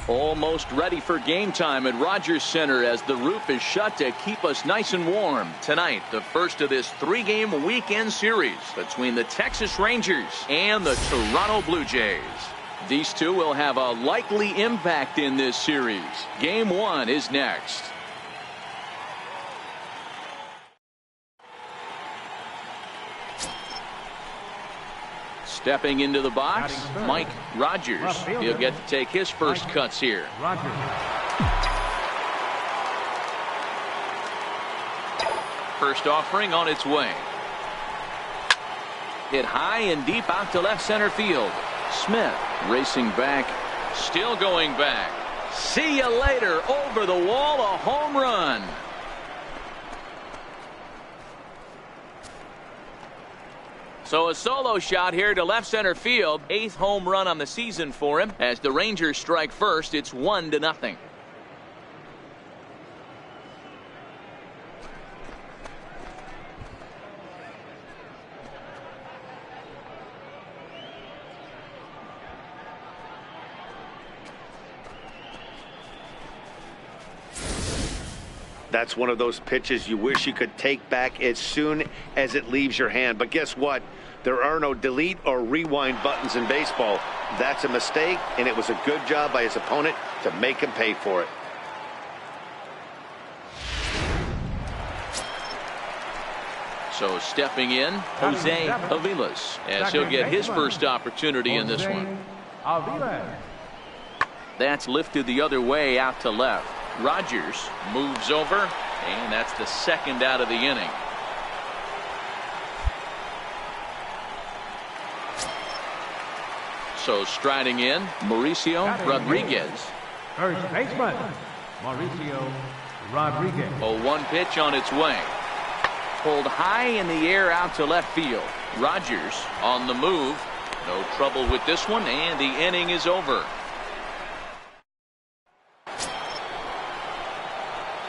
Almost ready for game time at Rogers Center as the roof is shut to keep us nice and warm. Tonight, the first of this 3-game weekend series between the Texas Rangers and the Toronto Blue Jays. These two will have a likely impact in this series. Game 1 is next. Stepping into the box, Mike Rogers. He'll get to take his first cuts here. First offering on its way. Hit high and deep out to left center field. Smith racing back, still going back. See you later. Over the wall, a home run. So a solo shot here to left center field. 8th home run on the season for him. As the Rangers strike first, it's 1-0. That's one of those pitches you wish you could take back as soon as it leaves your hand. But guess what? There are no delete or rewind buttons in baseball. That's a mistake, and it was a good job by his opponent to make him pay for it. So stepping in, Jose Aviles, as he'll get his first opportunity in this one. That's lifted the other way out to left. Rogers moves over, and that's the second out of the inning. So striding in, Mauricio Rodriguez. First baseman, Mauricio Rodriguez. 0-1 pitch on its way. Pulled high in the air out to left field. Rogers on the move. No trouble with this one, and the inning is over.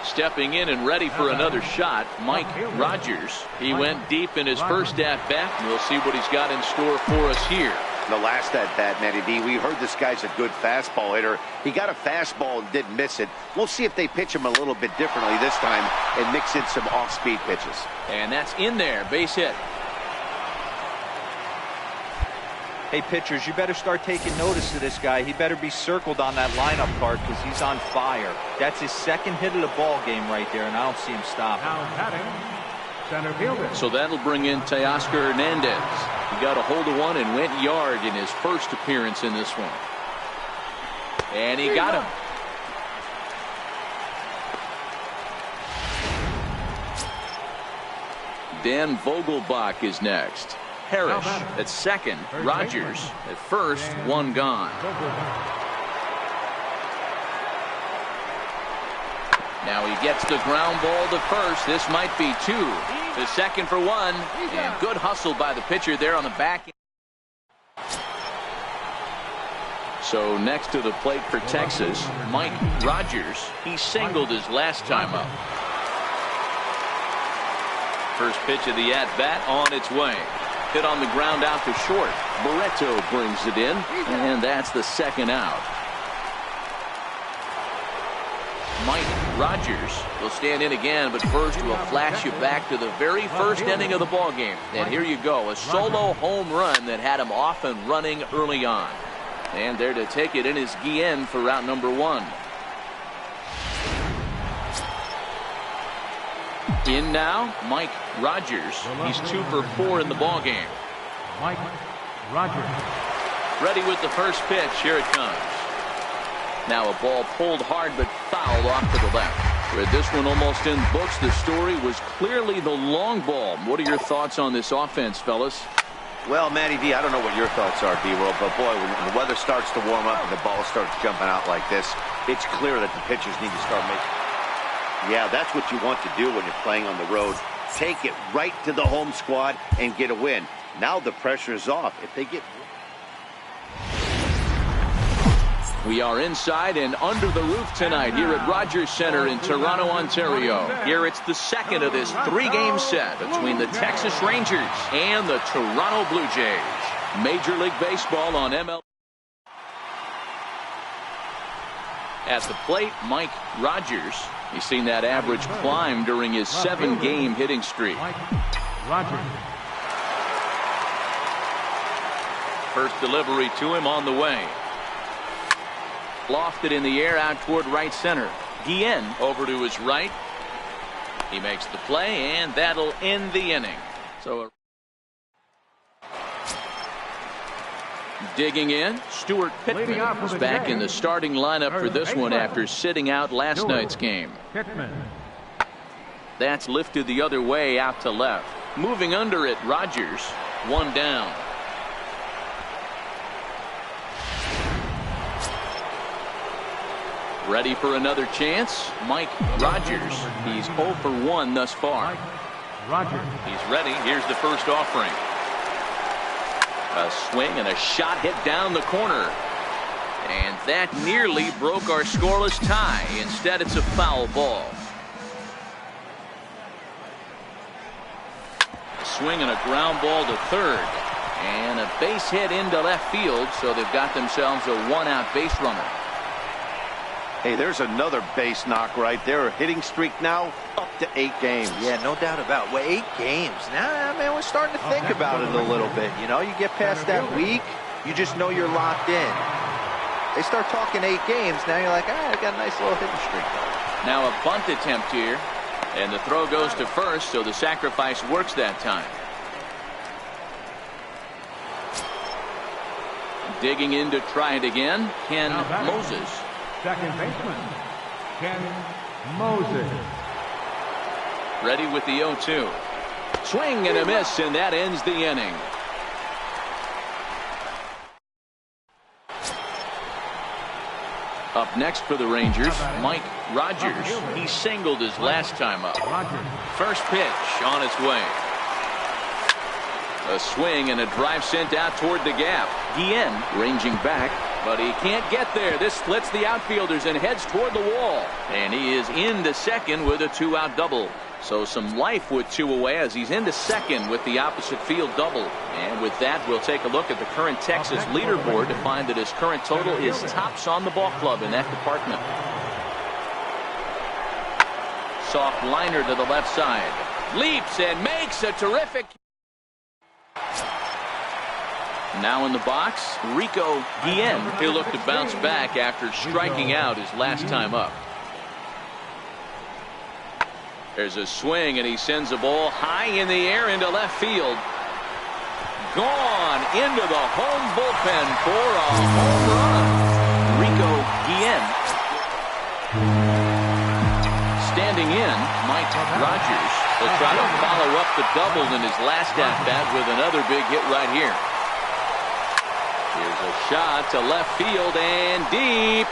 Stepping in and ready for another shot, Mike Rogers. He went deep in his first at-bat. We'll see what he's got in store for us here. The last at-bat, Matty D, we heard this guy's a good fastball hitter. He got a fastball and didn't miss it. We'll see if they pitch him a little bit differently this time and mix in some off-speed pitches. And that's in there, base hit. Hey, pitchers, you better start taking notice of this guy. He better be circled on that lineup card because he's on fire. That's his second hit of the ball game right there, and I don't see him stopping. Center fielder. So that'll bring in Teoscar Hernandez. He got a hold of one and went yard in his first appearance in this one. And he got him. Dan Vogelbach is next. Parrish at second. Rogers at first. One gone. Now he gets the ground ball to first. This might be two. The second for one. And good hustle by the pitcher there on the back end. So next to the plate for Texas, Mike Rogers. He singled his last time up. First pitch of the at-bat on its way. Hit on the ground out to short. Barreto brings it in, and that's the second out. Mike Rogers will stand in again, but first we'll flash you back to the very first inning of the ball game. And here you go, a solo home run that had him off and running early on. And there to take it in is Guillen for route number one. In now, Mike Rogers. He's 2 for 4 in the ball game. Mike Rogers. Ready with the first pitch. Here it comes. Now a ball pulled hard but fouled off to the left. With this one almost in books, the story was clearly the long ball. What are your thoughts on this offense, fellas? Well, Matty D, I don't know what your thoughts are, D-Roll, but boy, when the weather starts to warm up and the ball starts jumping out like this, it's clear that the pitchers need to start making. Yeah, that's what you want to do when you're playing on the road. Take it right to the home squad and get a win. Now the pressure is off. If they get... We are inside and under the roof tonight here at Rogers Center in Toronto, Ontario. Here it's the second of this three-game set between the Texas Rangers and the Toronto Blue Jays. Major League Baseball on MLB. At the plate, Mike Rogers. He's seen that average climb during his 7-game hitting streak. Rogers. First delivery to him on the way. Lofted in the air out toward right center. Guillen over to his right. He makes the play, and that'll end the inning. So digging in, Stuart Pittman is back in the starting lineup for this one after sitting out last night's game. That's lifted the other way out to left. Moving under it, Rogers. One down. Ready for another chance? Mike Rogers. He's 0 for 1 thus far. Rogers. He's ready. Here's the first offering. A swing and a shot hit down the corner. And that nearly broke our scoreless tie. Instead, it's a foul ball. A swing and a ground ball to third. And a base hit into left field, so they've got themselves a one-out base runner. Hey, there's another base knock right there. A hitting streak now up to 8 games. Yeah, no doubt about it. Well, 8 games. Now, man, we're starting to think about it a little bit. You know, you get past that week, you just know you're locked in. They start talking 8 games, now you're like, I got a nice little hitting streak. Now a bunt attempt here, and the throw goes to first, so the sacrifice works that time. Digging in to try it again, Ken Moses. Second baseman, Ken Moses. Ready with the 0-2. Swing and a miss, and that ends the inning. Up next for the Rangers, Mike Rogers. He singled his last time up. First pitch on its way. A swing and a drive sent out toward the gap. Guillen ranging back, but he can't get there. This splits the outfielders and heads toward the wall. And he is into second with a 2-out double. So some life with 2 away as he's into second with the opposite field double. And with that, we'll take a look at the current Texas leaderboard to find that his current total is tops on the ball club in that department. Soft liner to the left side. Leaps and makes a terrific. Now in the box, Rico Guillen. He'll look to bounce back after striking out his last time up. There's a swing, and he sends a ball high in the air into left field. Gone into the home bullpen for a home run. Rico Guillen. Standing in, Mike Rogers will try to follow up the double in his last at-bat with another big hit right here. Here's a shot to left field and deep.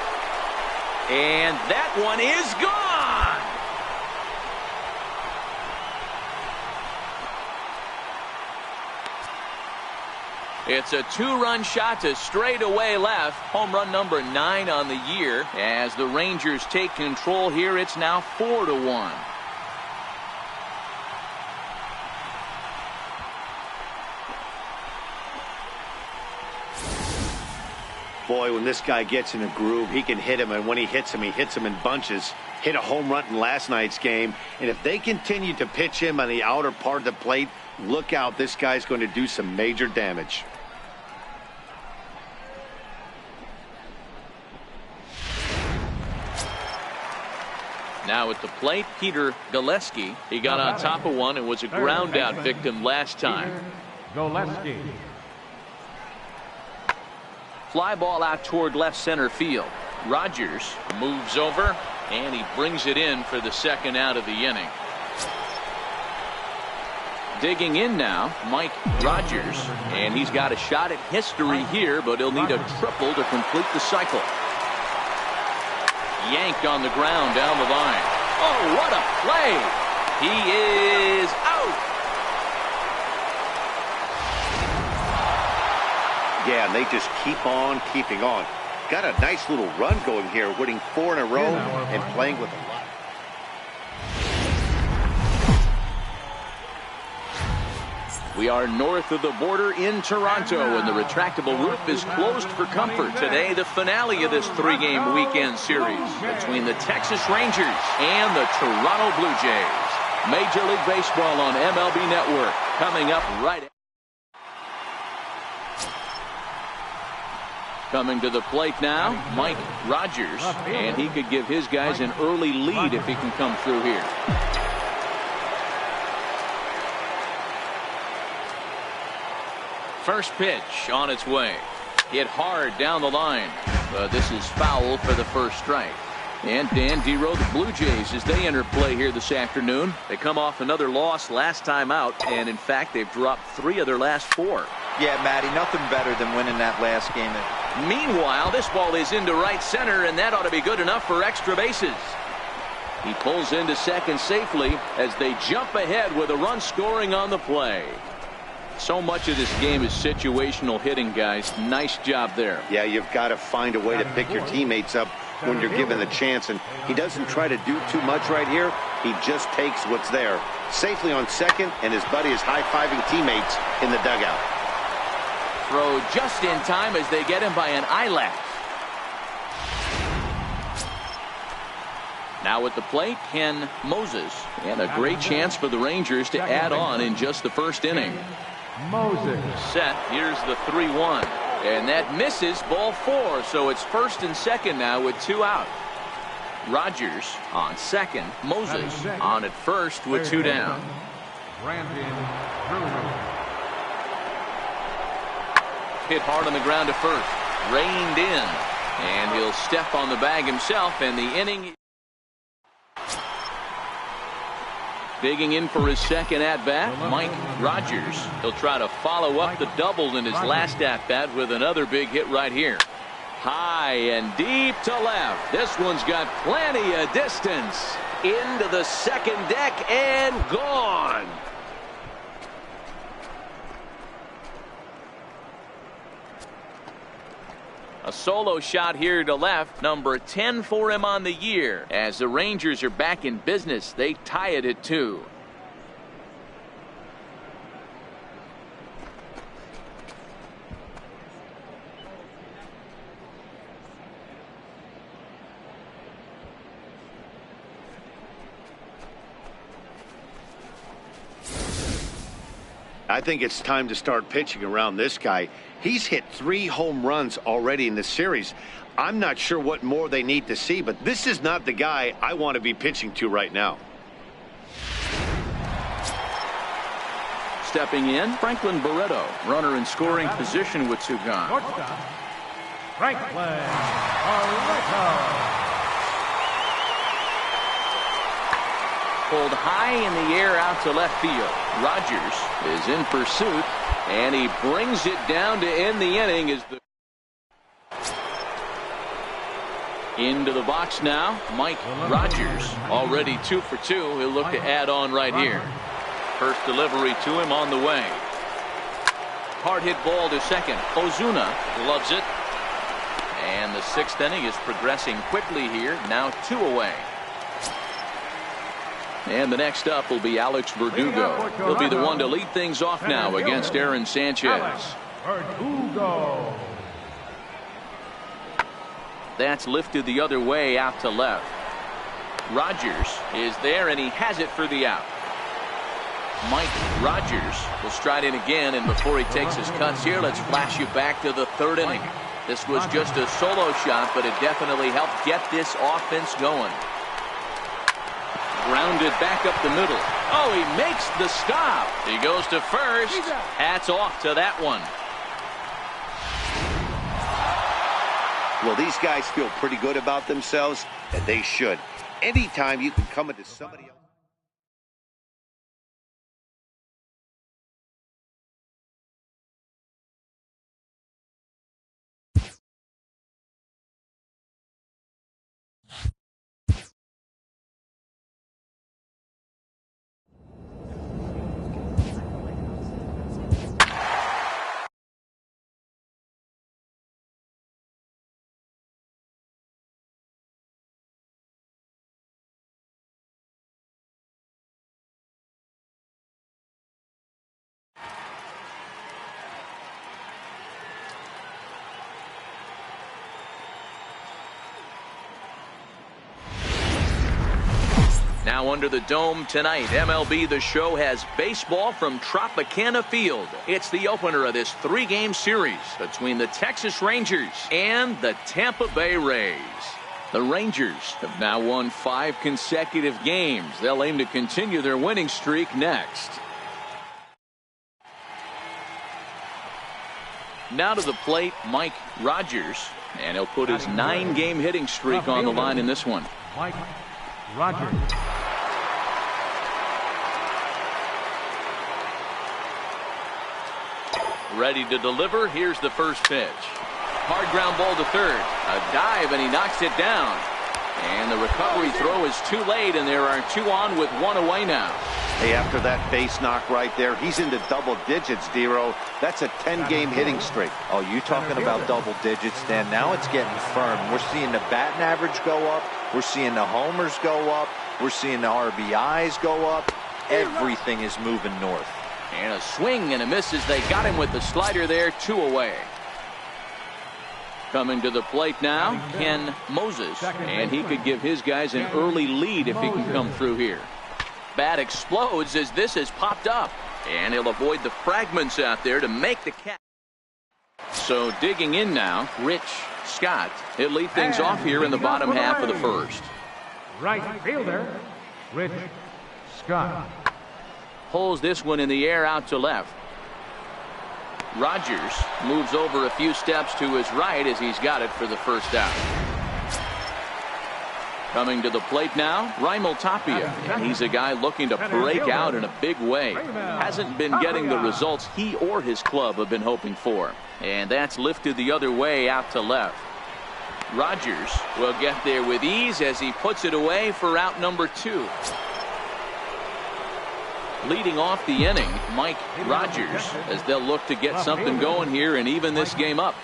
And that one is gone. It's a 2-run shot to straightaway left. Home run number 9 on the year. As the Rangers take control here, it's now 4-1. Boy, when this guy gets in a groove, he can hit him, and when he hits him in bunches. Hit a home run in last night's game, and if they continue to pitch him on the outer part of the plate, look out, this guy's going to do some major damage. Now at the plate, Peter Gillespie. He got on top of one and was a ground out victim last time. Gillespie. Fly ball out toward left center field. Rogers moves over, and he brings it in for the second out of the inning. Digging in now, Mike Rogers, and he's got a shot at history here, but he'll need a triple to complete the cycle. Yanked on the ground down the line. Oh, what a play! He is out. Yeah, and they just keep on keeping on. Got a nice little run going here, winning 4 in a row and playing with a lot. We are north of the border in Toronto, and the retractable roof is closed for comfort. Today, the finale of this 3-game weekend series between the Texas Rangers and the Toronto Blue Jays. Major League Baseball on MLB Network coming up right. Coming to the plate now, Mike Rogers, and he could give his guys an early lead if he can come through here. First pitch on its way. Hit hard down the line, but this is foul for the first strike. And Dan Dero, the Blue Jays, as they enter play here this afternoon. They come off another loss last time out, and in fact, they've dropped 3 of their last 4. Yeah, Matty, nothing better than winning that last game. Meanwhile, this ball is into right center, and that ought to be good enough for extra bases. He pulls into second safely as they jump ahead with a run scoring on the play. So much of this game is situational hitting, guys. Nice job there. Yeah, you've got to find a way to pick your teammates up when you're given the chance, and he doesn't try to do too much right here. He just takes what's there. Safely on second, and his buddy is high-fiving teammates in the dugout. Throw just in time as they get him by an eyelash. Now at the plate, Ken Moses, and a great chance for the Rangers to add on in just the first inning. Moses. Set. Here's the 3-1. And that misses, ball 4. So it's first and second now with 2 out. Rogers on second. Moses on at first with 2 down. Hit hard on the ground to first. Reined in. And he'll step on the bag himself, and the inning. Digging in for his second at-bat, Mike Rogers. He'll try to follow up the double in his last at-bat with another big hit right here. High and deep to left. This one's got plenty of distance. Into the second deck and gone. A solo shot here to left, number 10 for him on the year. As the Rangers are back in business, they tie it at 2. I think it's time to start pitching around this guy. He's hit 3 home runs already in this series. I'm not sure what more they need to see, but this is not the guy I want to be pitching to right now. Stepping in, Franklin Barreto, runner in scoring position with 2 gone. Shortstop, Franklin Barreto. Pulled high in the air out to left field. Rogers is in pursuit, and he brings it down to end the inning. As the into the box now, Mike Rogers, already 2 for 2. He'll look to add on right here. First delivery to him on the way. Hard hit ball to second. Ozuna loves it. And the 6th inning is progressing quickly here. Now 2 away. And the next up will be Alex Verdugo. He'll be the one to lead things off now against Aaron Sanchez. Verdugo. That's lifted the other way out to left. Rogers is there, and he has it for the out. Mike Rogers will stride in again, and before he takes his cuts here, let's flash you back to the 3rd inning. This was just a solo shot, but it definitely helped get this offense going. Grounded back up the middle. Oh, he makes the stop. He goes to first. Hats off to that one. Well, these guys feel pretty good about themselves, and they should. Anytime you can come into somebody else. Now under the dome tonight, MLB The Show has baseball from Tropicana Field. It's the opener of this three-game series between the Texas Rangers and the Tampa Bay Rays. The Rangers have now won 5 consecutive games. They'll aim to continue their winning streak next. Now to the plate, Mike Rogers, and he'll put his 9-game hitting streak on the line in this one. Mike Rogers. Ready to deliver. Here's the first pitch. Hard ground ball to third. A dive, and he knocks it down. And the recovery throw is too late, and there are 2 on with 1 away now. Hey, after that base knock right there, he's into double digits, Dero. That's a 10-game hitting streak. Oh, you talking about double digits, Dan. Now it's getting firm. We're seeing the batting average go up. We're seeing the homers go up. We're seeing the RBIs go up. Everything is moving north. And a swing and a miss as they got him with the slider there, 2 away. Coming to the plate now, Ken Moses, and he could give his guys an early lead if he can come through here. Bat explodes as this has popped up, and he'll avoid the fragments out there to make the catch. So digging in now, Rich Scott. He'll lead things off here in the bottom half of the first. Right fielder, Rich Scott. Pulls this one in the air out to left. Rogers moves over a few steps to his right as he's got it for the first out. Coming to the plate now, Raimel Tapia, and he's a guy looking to break out in a big way. Hasn't been getting the results he or his club have been hoping for. And that's lifted the other way out to left. Rogers will get there with ease as he puts it away for out number 2. Leading off the inning, Mike Rogers, as they'll look to get something going here and even this game up.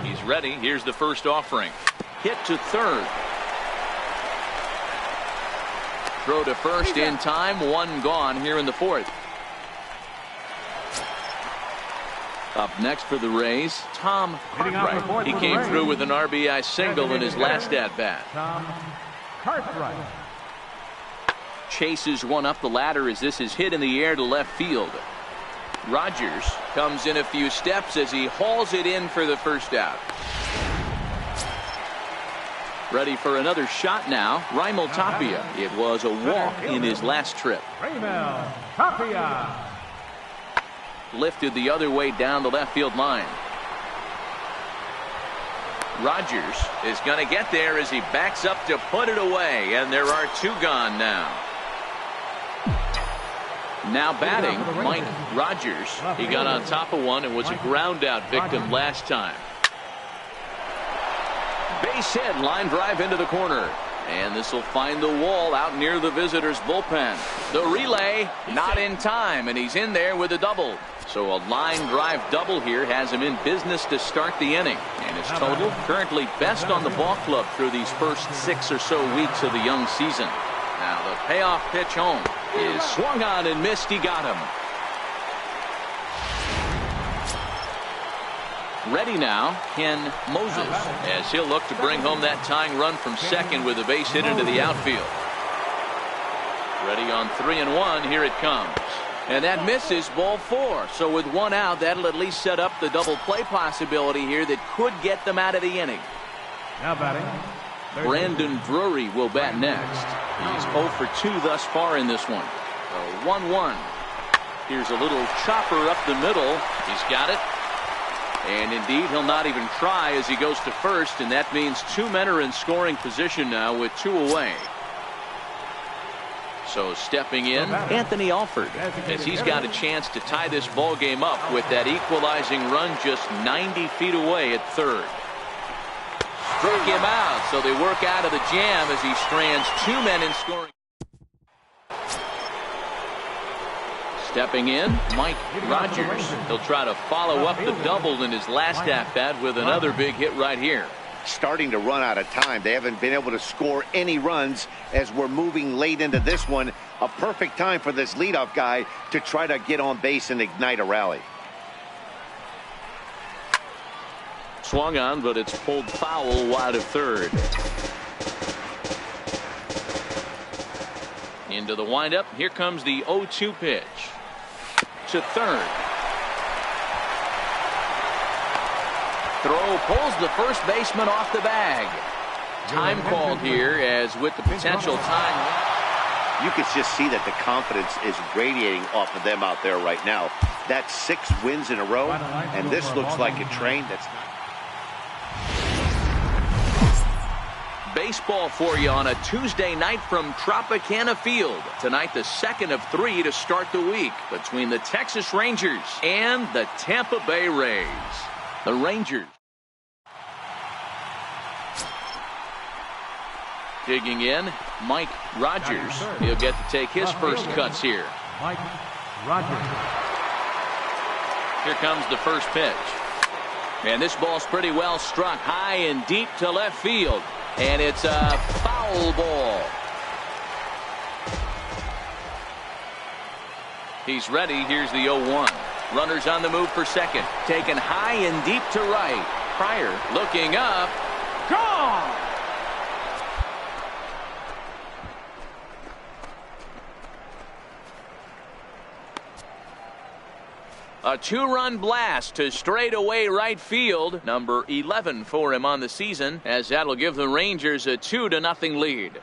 He's ready. Here's the first offering. Hit to third. Throw to first in time. 1 gone here in the 4th. Up next for the Rays, Tom Cartwright. He came through with an RBI single in his last at-bat. Tom Cartwright. Chases one up the ladder as this is hit in the air to left field. Rogers comes in a few steps as he hauls it in for the first out. Ready for another shot now, Raimel Tapia. It was a walk in his last trip. Raimel Tapia. Lifted the other way down the left field line. Rogers is going to get there as he backs up to put it away, and there are 2 gone now. Now batting, Mike Rogers. He got on top of one and was a ground out victim last time. Base hit, line drive into the corner. And this will find the wall out near the visitors' bullpen. The relay not in time, and he's in there with a double. So a line drive double here has him in business to start the inning. And his total currently best on the ball club through these first 6 or so weeks of the young season. Now the payoff pitch home is swung on and missed. He got him. Ready now, Ken Moses, as he'll look to bring home that tying run from second with a base hit into the outfield. Ready on 3-1. Here it comes. And that misses, ball 4. So with 1 out, that'll at least set up the double play possibility here that could get them out of the inning. Now batting, Brandon Drury will bat next. He's 0 for 2 thus far in this one. 1-1. Here's a little chopper up the middle. He's got it. And indeed, he'll not even try as he goes to first, and that means 2 men are in scoring position now with 2 away. So stepping in, Anthony Alford, as he's got a chance to tie this ball game up with that equalizing run just 90 feet away at third. Struck him out, so they work out of the jam as he strands 2 men in scoring. Stepping in, Mike Rogers. He'll try to follow up the double in his last at-bat with another big hit right here. Starting to run out of time. They haven't been able to score any runs as we're moving late into this one. A perfect time for this leadoff guy to try to get on base and ignite a rally. Swung on, but it's pulled foul wide of third. Into the windup. Here comes the 0-2 pitch. To third. Throw pulls the first baseman off the bag. Time called here, as with the potential time. You can just see that the confidence is radiating off of them out there right now. That's 6 wins in a row, and this looks like a train that's not. Baseball for you on a Tuesday night from Tropicana Field. Tonight, the second of 3 to start the week between the Texas Rangers and the Tampa Bay Rays. The Rangers digging in, Mike Rogers. He'll get to take his first cuts here. Mike Rogers. Here comes the first pitch. And this ball's pretty well struck high and deep to left field. And it's a foul ball. He's ready. Here's the 0-1. Runners on the move for second. Taken high and deep to right. Pryor looking up. Gone! A 2-run blast to straightaway right field. Number 11 for him on the season, as that'll give the Rangers a 2-0 lead.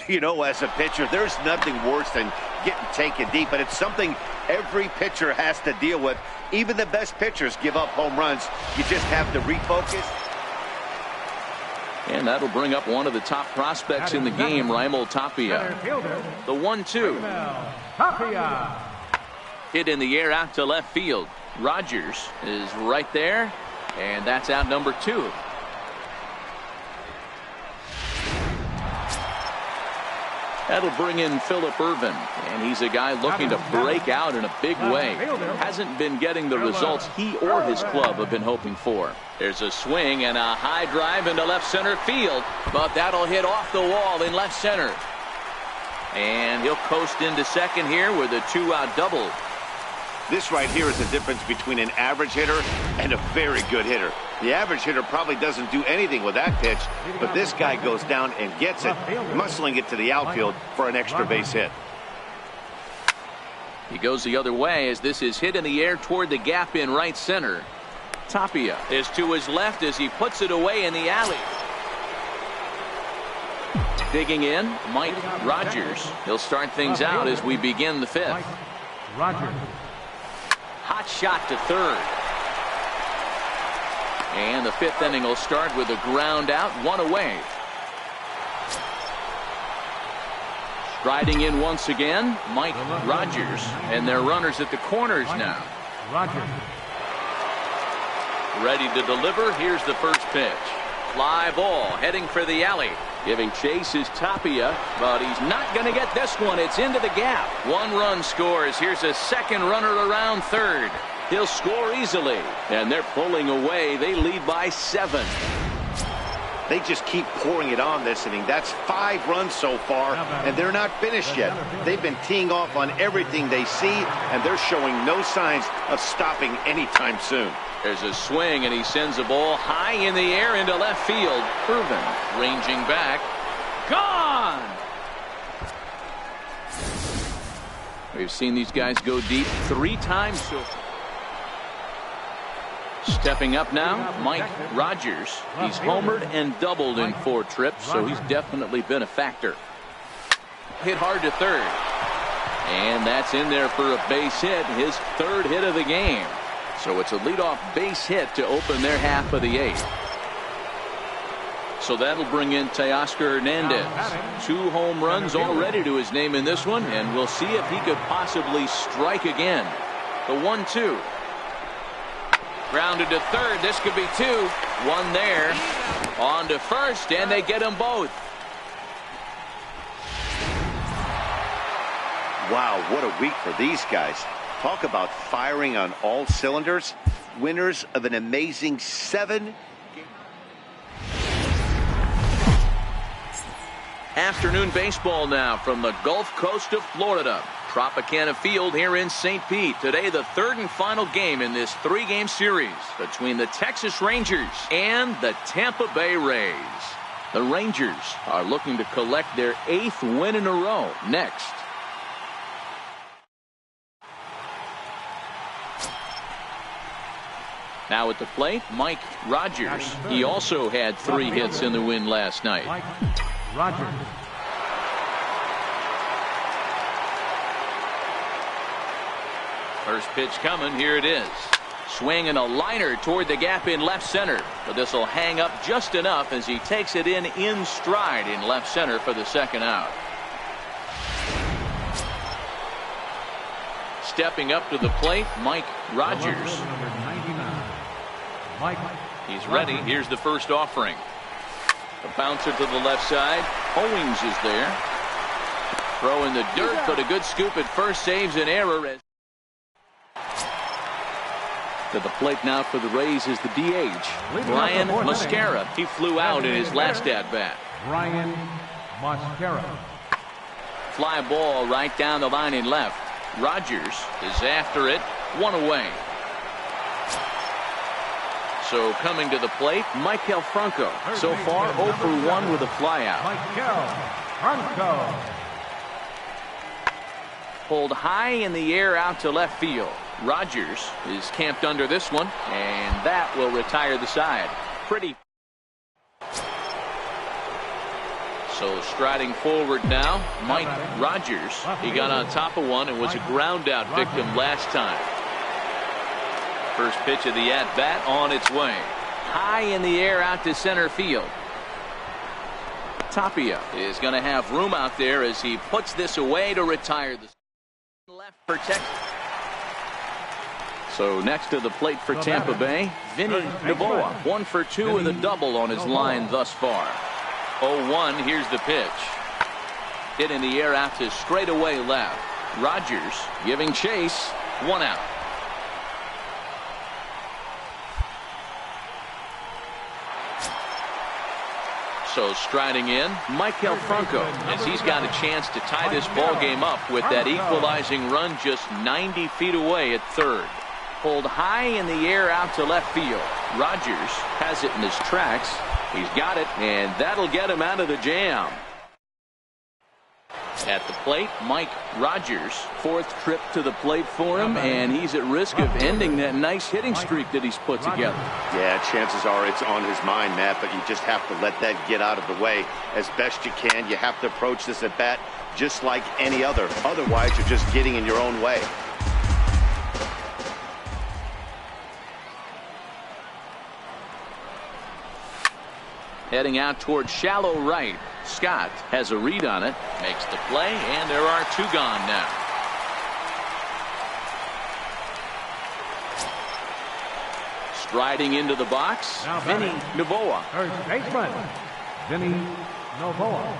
You know, as a pitcher, there's nothing worse than getting taken deep, but it's something every pitcher has to deal with. Even the best pitchers give up home runs. You just have to refocus. And that'll bring up one of the top prospects in the game, Raimel Tapia. The 1-2. Tapia. Hit in the air out to left field. Rogers is right there, and that's out number 2. That'll bring in Phillip Ervin, and he's a guy looking to break out in a big way. Hasn't been getting the results he or his club have been hoping for. There's a swing and a high drive into left center field, but that'll hit off the wall in left center. And he'll coast into second here with a 2-out double. This right here is the difference between an average hitter and a very good hitter. The average hitter probably doesn't do anything with that pitch, but this guy goes down and gets it, muscling it to the outfield for an extra base hit. He goes the other way as this is hit in the air toward the gap in right center. Tapia is to his left as he puts it away in the alley. Digging in, Mike Rogers. He'll start things out as we begin the 5th. Rogers. Hot shot to third. And the 5th inning will start with a ground out, 1 away. Striding in once again, Mike Rogers. And they're runners at the corners now. Rogers. Ready to deliver. Here's the first pitch. Fly ball heading for the alley. Giving chase is Tapia, but he's not going to get this one. It's into the gap. 1 run scores. Here's a second runner around third. He'll score easily, and they're pulling away. They lead by 7. They just keep pouring it on this inning. That's 5 runs so far, and they're not finished yet. They've been teeing off on everything they see, and they're showing no signs of stopping anytime soon. There's a swing, and he sends a ball high in the air into left field. Ervin ranging back. Gone! We've seen these guys go deep 3 times so far. Stepping up now, Mike Rogers. He's homered and doubled in 4 trips, so he's definitely been a factor. Hit hard to third. And that's in there for a base hit, his 3rd hit of the game. So it's a leadoff base hit to open their half of the 8th. So that'll bring in Teoscar Hernandez. 2 home runs already to his name in this one, and we'll see if he could possibly strike again. The 1-2. Grounded to third. This could be 2. 1 there. On to first, and they get them both. Wow, what a week for these guys. Talk about firing on all cylinders. Winners of an amazing 7. Afternoon baseball now from the Gulf Coast of Florida. Tropicana Field here in St. Pete. Today, the third and final game in this three-game series between the Texas Rangers and the Tampa Bay Rays. The Rangers are looking to collect their 8th win in a row next. Now at the plate, Mike Rogers. He also had 3 hits in the win last night. Mike Rogers. First pitch coming. Here it is. Swinging a liner toward the gap in left center. But this will hang up just enough as he takes it in stride in left center for the second out. Stepping up to the plate, Mike Rogers. He's ready. Here's the first offering. A bouncer to the left side. Owings is there. Throw in the dirt, but a good scoop at first saves an error. To the plate now for the Rays is the DH, Brian Mascara. He flew out in his last at-bat. Brian Mascara. Fly ball right down the line in left. Rogers is after it. 1 away. So coming to the plate, Maikel Franco. So far 0 for 1 with a flyout. Maikel Franco. Pulled high in the air out to left field. Rogers is camped under this one, and that will retire the side. Pretty. So striding forward now, Mike Rogers. He got on top of one and was a ground out victim last time. First pitch of the at-bat on its way. High in the air out to center field. Tapia is going to have room out there as he puts this away to retire the left protect. So next to the plate for Tampa Bay, Vinny Novoa. 1 for 2 with a double on his line thus far. 0-1. Here's the pitch. Hit in the air out to straightaway left. Rogers giving chase. 1 out. So striding in, Maikel Franco, as he's got a chance to tie this ball game up with that equalizing run just 90 feet away at third. Pulled high in the air out to left field. Rogers has it in his tracks. He's got it, and that'll get him out of the jam. At the plate, Mike Rogers. 4th trip to the plate for him, and he's at risk of ending that nice hitting streak that he's put together. Yeah, chances are it's on his mind, Matt, but you just have to let that get out of the way as best you can. You have to approach this at bat just like any other. Otherwise, you're just getting in your own way. Heading out toward shallow right. Scott has a read on it, makes the play, and there are 2 gone now. Striding into the box, Vinny Novoa. First baseman, Vinny Novoa.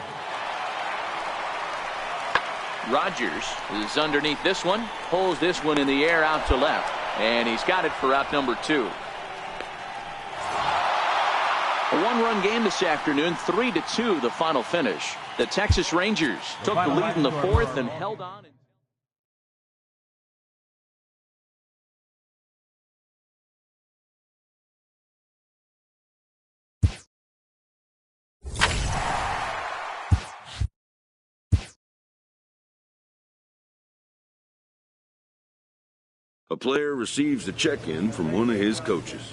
Rogers is underneath this one, pulls this one in the air out to left, and he's got it for out number 2. A 1-run game this afternoon, 3-2 the final finish. The Texas Rangers took the lead in the 4th and held on. A player receives a check-in from one of his coaches.